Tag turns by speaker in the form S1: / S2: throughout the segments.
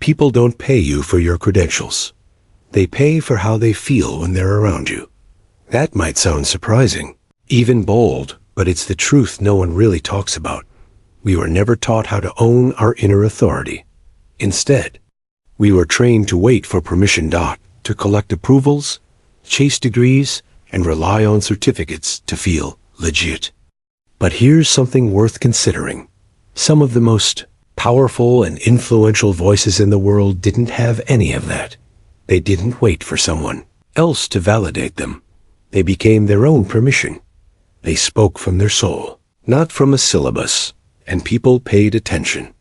S1: People don't pay you for your credentials. They pay for how they feel when they're around you. That might sound surprising, even bold, but it's the truth no one really talks about. We were never taught how to own our inner authority. Instead, we were trained to wait for permission. To collect approvals, chase degrees, and rely on certificates to feel legit. But here's something worth considering. Some of the most powerful and influential voices in the world didn't have any of that. They didn't wait for someone else to validate them. They became their own permission. They spoke from their soul, not from a syllabus, and people paid attention.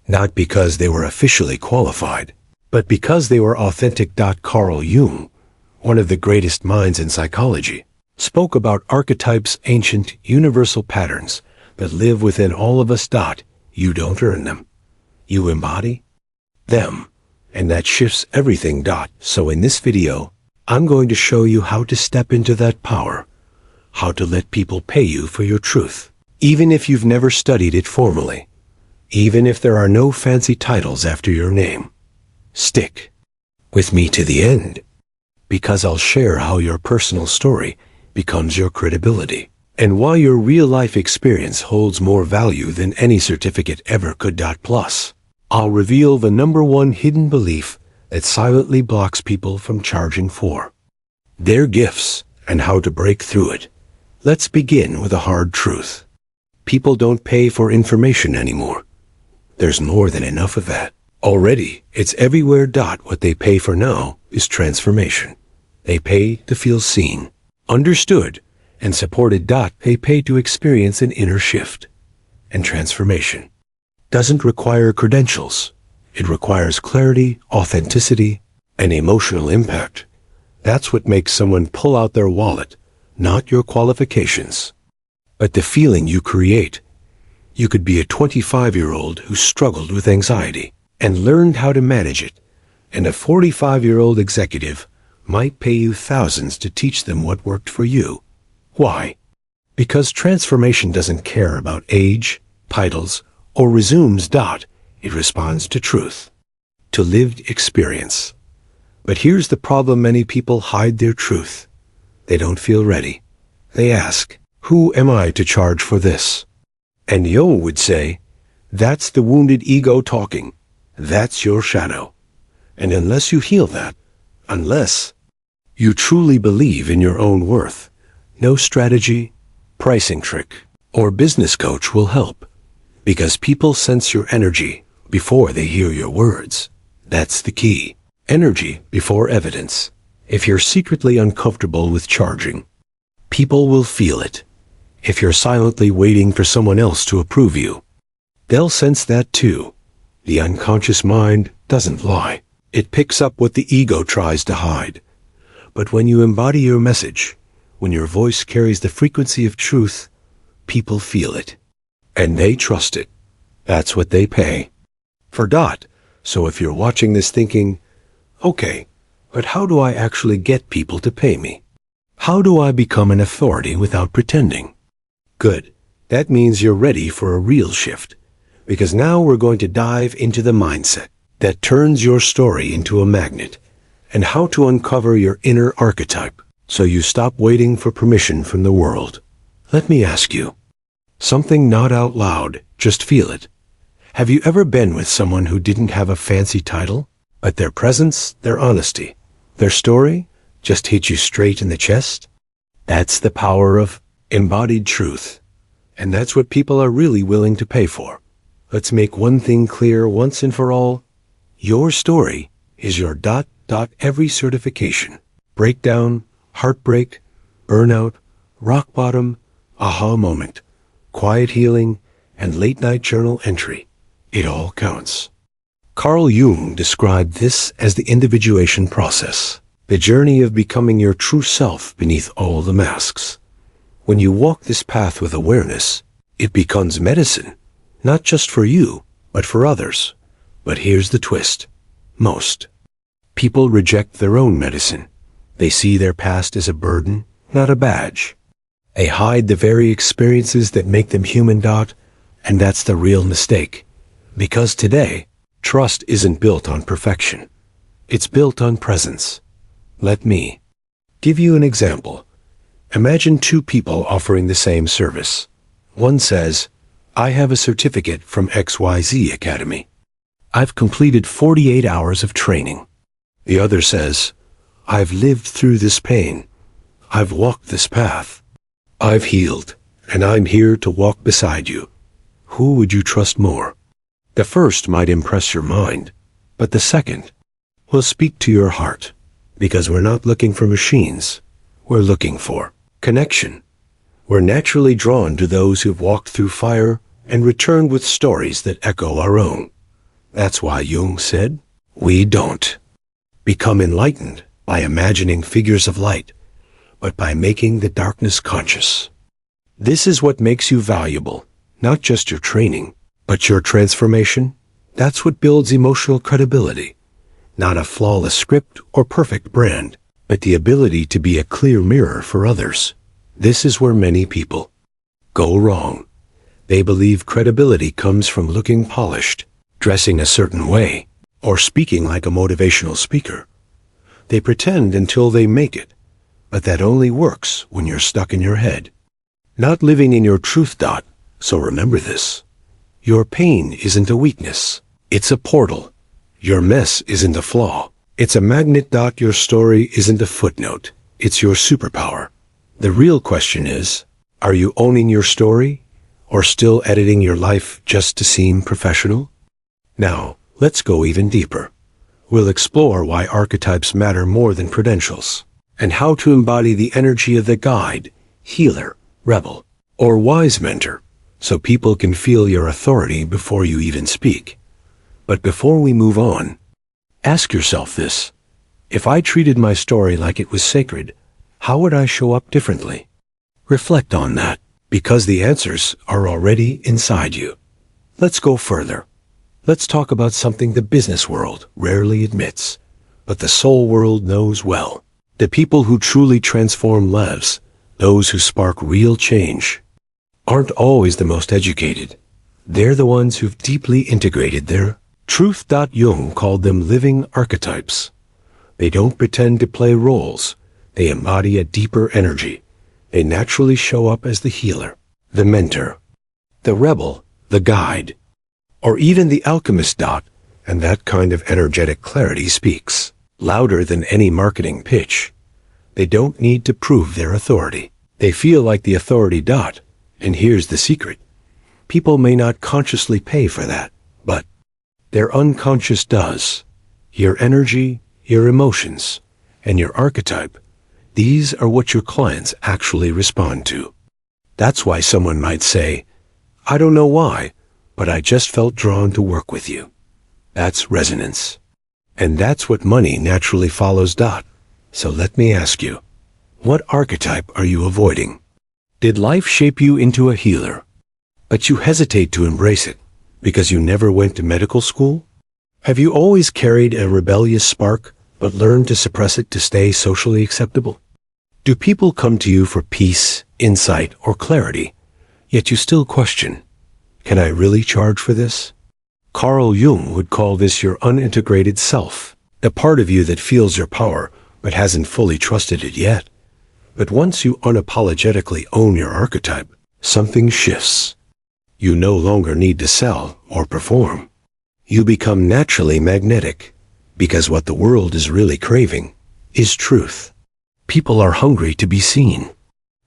S1: Not because they were officially qualified, but because they were authentic. Carl Jung, one of the greatest minds in psychology, spoke about archetypes, ancient, universal patterns that live within all of us. You don't earn them. You embody them, and that shifts everything. So in this video, I'm going to show you how to step into that power, how to let people pay you for your truth, even if you've never studied it formally, even if there are no fancy titles after your name. Stick with me to the end, because I'll share how your personal story becomes your credibility, and why your real-life experience holds more value than any certificate ever could. Plus, I'll reveal the #1 hidden belief that silently blocks people from charging for their gifts and how to break through it. Let's begin with a hard truth. People don't pay for information anymore. There's more than enough of that already. It's everywhere. What they pay for now is transformation. They pay to feel seen, understood, and supported. They pay to experience an inner shift. And transformation doesn't require credentials. It requires clarity, authenticity, and emotional impact. That's what makes someone pull out their wallet, not your qualifications, but the feeling you create. You could be a 25-year-old who struggled with anxiety and learned how to manage it, and a 45-year-old executive might pay you thousands to teach them what worked for you. Why? Because transformation doesn't care about age, titles, or resumes. It responds to truth, to lived experience. But here's the problem: many people hide their truth. They don't feel ready. They ask, "Who am I to charge for this?" And Jung would say, that's the wounded ego talking. That's your shadow. And unless you heal that, unless you truly believe in your own worth, no strategy, pricing trick, or business coach will help. Because people sense your energy before they hear your words. That's the key. Energy before evidence. If you're secretly uncomfortable with charging, people will feel it. If you're silently waiting for someone else to approve you, they'll sense that too. The unconscious mind doesn't lie. It picks up what the ego tries to hide. But when you embody your message, when your voice carries the frequency of truth, people feel it. And they trust it. That's what they pay for. So if you're watching this thinking, okay, but how do I actually get people to pay me? How do I become an authority without pretending? Good. That means you're ready for a real shift. Because now we're going to dive into the mindset that turns your story into a magnet, and how to uncover your inner archetype so you stop waiting for permission from the world. Let me ask you something, not out loud, just feel it. Have you ever been with someone who didn't have a fancy title, but their presence, their honesty, their story just hit you straight in the chest? That's the power of embodied truth. And that's what people are really willing to pay for. Let's make one thing clear once and for all. Your story is your ... Every certification, breakdown, heartbreak, burnout, rock bottom, aha moment, quiet healing, and late-night journal entry. It all counts. Carl Jung described this as the individuation process, the journey of becoming your true self beneath all the masks. When you walk this path with awareness, it becomes medicine, not just for you, but for others. But here's the twist. Most people reject their own medicine. They see their past as a burden, not a badge. They hide the very experiences that make them human. And that's the real mistake. Because today, Trust isn't built on perfection. It's built on presence. Let me give you an example. Imagine two people offering the same service. One says, I have a certificate from XYZ Academy. I've completed 48 hours of training. The other says, I've lived through this pain. I've walked this path. I've healed, and I'm here to walk beside you. Who would you trust more? The first might impress your mind, but the second will speak to your heart, because we're not looking for machines. We're looking for connection. We're naturally drawn to those who've walked through fire and returned with stories that echo our own. That's why Jung said, we don't become enlightened by imagining figures of light, but by making the darkness conscious. This is what makes you valuable, not just your training, but your transformation. That's what builds emotional credibility. Not a flawless script or perfect brand, but the ability to be a clear mirror for others. This is where many people go wrong. They believe credibility comes from looking polished, dressing a certain way, or speaking like a motivational speaker. They pretend until they make it, but that only works when you're stuck in your head, not living in your truth. So remember this. Your pain isn't a weakness. It's a portal. Your mess isn't a flaw. It's a magnet. Your story isn't a footnote. It's your superpower. The real question is, are you owning your story or still editing your life just to seem professional? Now, let's go even deeper. We'll explore why archetypes matter more than credentials, and how to embody the energy of the guide, healer, rebel, or wise mentor, so people can feel your authority before you even speak. But before we move on, ask yourself this. If I treated my story like it was sacred, how would I show up differently? Reflect on that, because the answers are already inside you. Let's go further. Let's talk about something the business world rarely admits, but the soul world knows well. The people who truly transform lives, those who spark real change, aren't always the most educated. They're the ones who've deeply integrated their truth. Jung called them living archetypes. They don't pretend to play roles. They embody a deeper energy. They naturally show up as the healer, the mentor, the rebel, the guide, or even the alchemist. And that kind of energetic clarity speaks louder than any marketing pitch. They don't need to prove their authority. They feel like the authority. And here's the secret. People may not consciously pay for that, but their unconscious does. Your energy, your emotions, and your archetype, these are what your clients actually respond to. That's why someone might say, I don't know why, but I just felt drawn to work with you. That's resonance. And that's what money naturally follows. So let me ask you, what archetype are you avoiding? Did life shape you into a healer, but you hesitate to embrace it because you never went to medical school? Have you always carried a rebellious spark, but learned to suppress it to stay socially acceptable? Do people come to you for peace, insight, or clarity, yet you still question, can I really charge for this? Carl Jung would call this your unintegrated self, the part of you that feels your power, but hasn't fully trusted it yet. But once you unapologetically own your archetype, something shifts. You no longer need to sell or perform. You become naturally magnetic, because what the world is really craving is truth. People are hungry to be seen.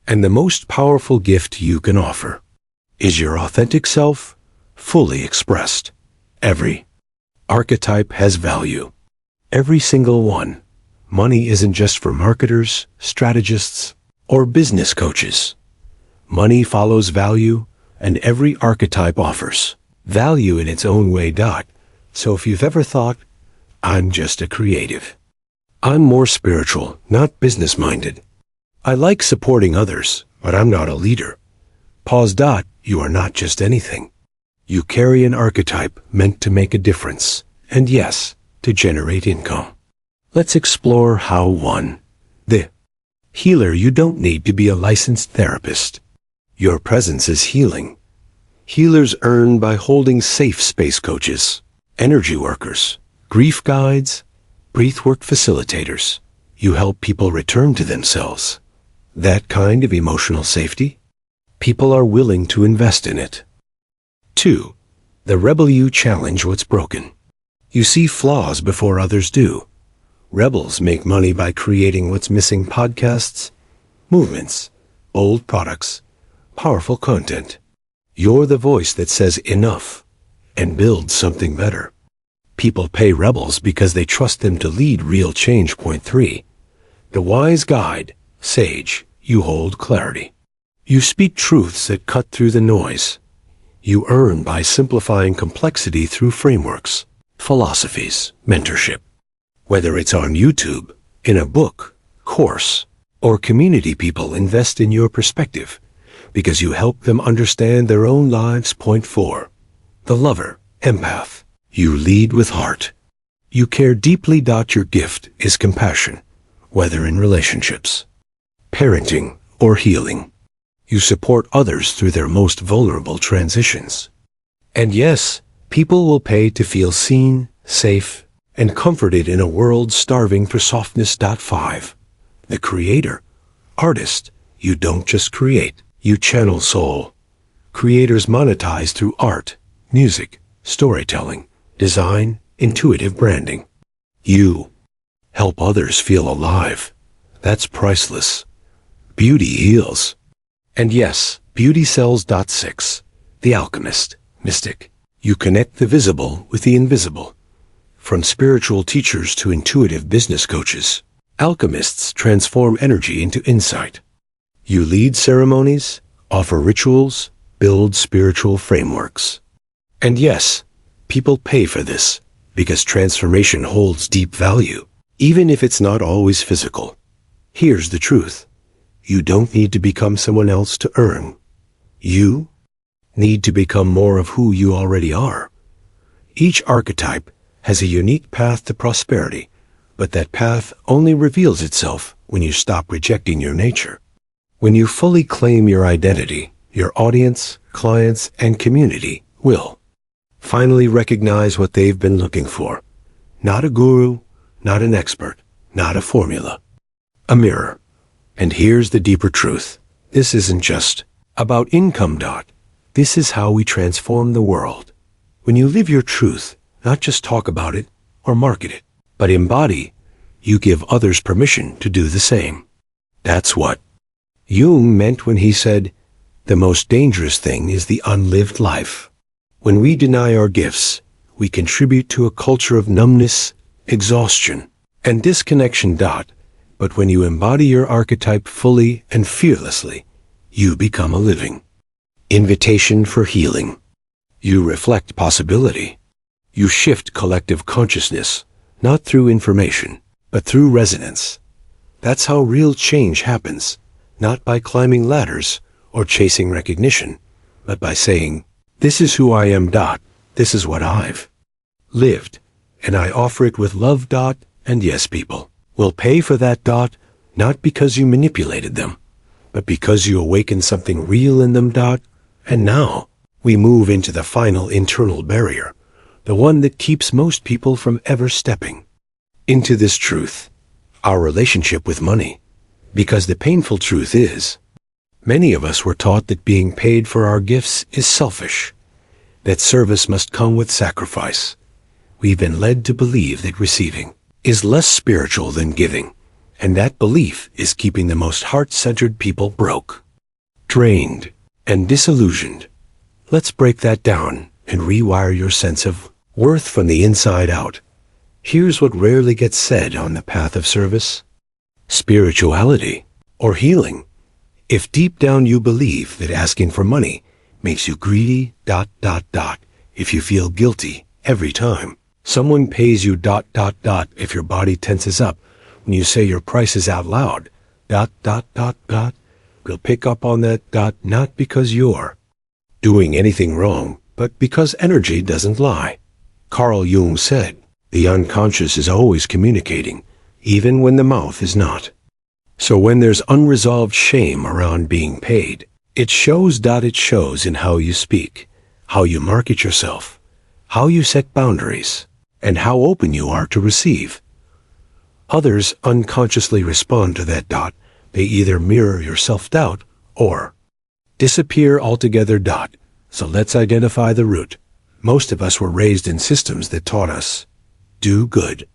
S1: And the most powerful gift you can offer is your authentic self, fully expressed. Every archetype has value. Every single one. Money isn't just for marketers, strategists, or business coaches. Money follows value, and every archetype offers value in its own way. So if you've ever thought, I'm just a creative, I'm more spiritual, not business-minded, I like supporting others, but I'm not a leader, pause. You are not just anything. You carry an archetype meant to make a difference, and yes, to generate income. Let's explore how. 1. The healer. You don't need to be a licensed therapist. Your presence is healing. Healers earn by holding safe space. Coaches energy workers, grief guides, breathwork facilitators. You help people return to themselves. That kind of emotional safety? People are willing to invest in it. 2. The rebel you challenge what's broken. You see flaws before others do. Rebels make money by creating what's missing: podcasts, movements, old products, powerful content. You're the voice that says enough and builds something better. People pay rebels because they trust them to lead real change. Point 3. The wise guide, sage, you hold clarity. You speak truths that cut through the noise. You earn by simplifying complexity through frameworks, philosophies, mentorship. Whether it's on YouTube, in a book, course, or community, people invest in your perspective because you help them understand their own lives. Point 4. The lover, empath. You lead with heart. You care deeply. Your gift is compassion, whether in relationships, parenting, or healing. You support others through their most vulnerable transitions. And yes, people will pay to feel seen, safe, and comforted in a world starving for softness. 5. The creator, artist. You don't just create, you channel soul. Creators monetize through art, music, storytelling, design, intuitive branding. You help others feel alive. That's priceless. Beauty heals. And yes, beauty sells. 6. The alchemist, mystic. You connect the visible with the invisible. From spiritual teachers to intuitive business coaches, alchemists transform energy into insight. You lead ceremonies, offer rituals, build spiritual frameworks. And yes, people pay for this because transformation holds deep value, even if it's not always physical. Here's the truth. You don't need to become someone else to earn. You need to become more of who you already are. Each archetype has a unique path to prosperity, but that path only reveals itself when you stop rejecting your nature. When you fully claim your identity, your audience, clients, and community will finally recognize what they've been looking for. Not a guru, not an expert, not a formula. A mirror. And here's the deeper truth. This isn't just about income. This is how we transform the world. When you live your truth, not just talk about it or market it, but embody, you give others permission to do the same. That's what Jung meant when he said, the most dangerous thing is the unlived life. When we deny our gifts, we contribute to a culture of numbness, exhaustion, and disconnection. But when you embody your archetype fully and fearlessly, you become a living invitation for healing. You reflect possibility. You shift collective consciousness, not through information, but through resonance. That's how real change happens, not by climbing ladders or chasing recognition, but by saying, this is who I am. This is what I've lived, and I offer it with love. And yes, people will pay for that. Not because you manipulated them, but because you awakened something real in them. And now we move into the final internal barrier, the one that keeps most people from ever stepping into this truth, our relationship with money. Because the painful truth is, many of us were taught that being paid for our gifts is selfish, that service must come with sacrifice. We've been led to believe that receiving is less spiritual than giving, and that belief is keeping the most heart-centered people broke, drained, and disillusioned. Let's break that down and rewire your sense of worth from the inside out. Here's what rarely gets said on the path of service: spirituality or healing. If deep down you believe that asking for money makes you greedy, if you feel guilty every time someone pays you, if your body tenses up when you say your prices out loud, we'll pick up on that, not because you're doing anything wrong, but because energy doesn't lie. Carl Jung said, the unconscious is always communicating, even when the mouth is not. So when there's unresolved shame around being paid, it shows in how you speak, how you market yourself, how you set boundaries, and how open you are to receive. Others unconsciously respond to that dot. They either mirror your self-doubt or disappear altogether. So let's identify the root. Most of us were raised in systems that taught us, do good,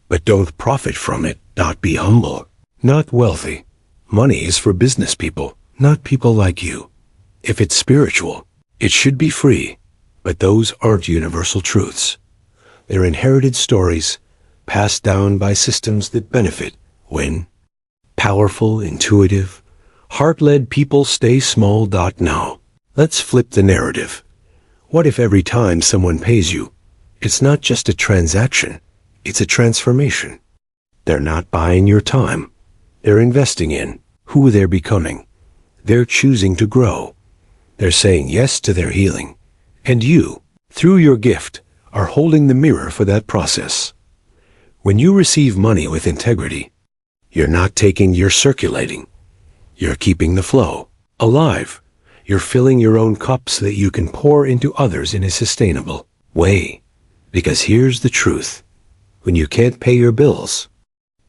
S1: but don't profit from it. Be humble, not wealthy. Money is for business people, not people like you. If it's spiritual, it should be free, but those aren't universal truths. They're inherited stories passed down by systems that benefit when powerful, intuitive, heart-led people stay small. Now, let's flip the narrative. What if every time someone pays you, it's not just a transaction, it's a transformation? They're not buying your time. They're investing in who they're becoming. They're choosing to grow. They're saying yes to their healing. And you, through your gift, are holding the mirror for that process. When you receive money with integrity, you're not taking, you're circulating. You're keeping the flow alive. You're filling your own cup so that you can pour into others in a sustainable way. Because here's the truth. When you can't pay your bills,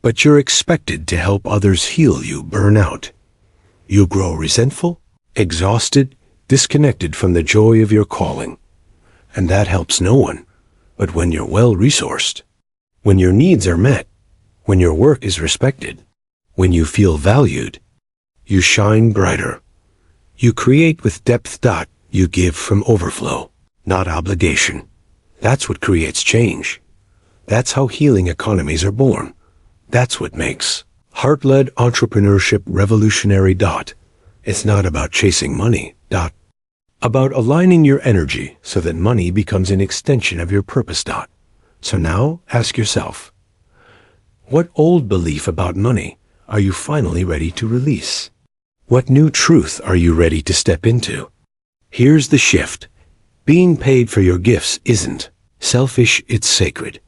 S1: but you're expected to help others heal, you burn out. You grow resentful, exhausted, disconnected from the joy of your calling. And that helps no one. But when you're well-resourced, when your needs are met, when your work is respected, when you feel valued, you shine brighter. You create with depth. You give from overflow, not obligation. That's what creates change. That's how healing economies are born. That's what makes heart-led entrepreneurship revolutionary. It's not about chasing money. About aligning your energy so that money becomes an extension of your purpose. So now ask yourself, what old belief about money are you finally ready to release? What new truth are you ready to step into? Here's the shift. Being paid for your gifts isn't selfish, it's sacred.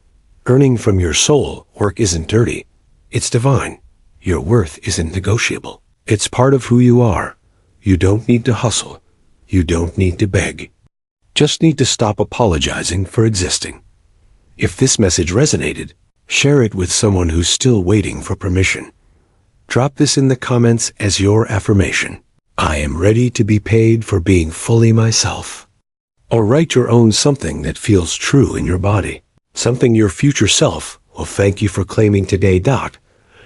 S1: Earning from your soul work isn't dirty, it's divine. Your worth isn't negotiable. It's part of who you are. You don't need to hustle. You don't need to beg. Just need to stop apologizing for existing. If this message resonated, share it with someone who's still waiting for permission. Drop this in the comments as your affirmation. I am ready to be paid for being fully myself. Or write your own something that feels true in your body. Something your future self will thank you for claiming today.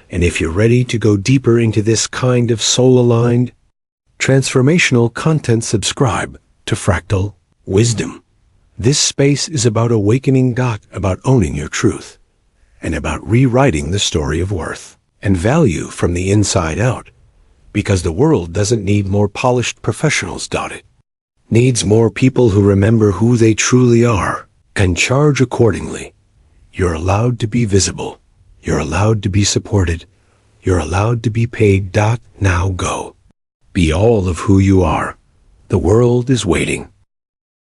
S1: And if you're ready to go deeper into this kind of soul-aligned, transformational content, subscribe to Fractal Wisdom. This space is about awakening. About owning your truth. And about rewriting the story of worth and value from the inside out. Because the world doesn't need more polished professionals. It needs more people who remember who they truly are and charge accordingly. You're allowed to be visible. You're allowed to be supported. You're allowed to be paid. Now go. Be all of who you are. The world is waiting.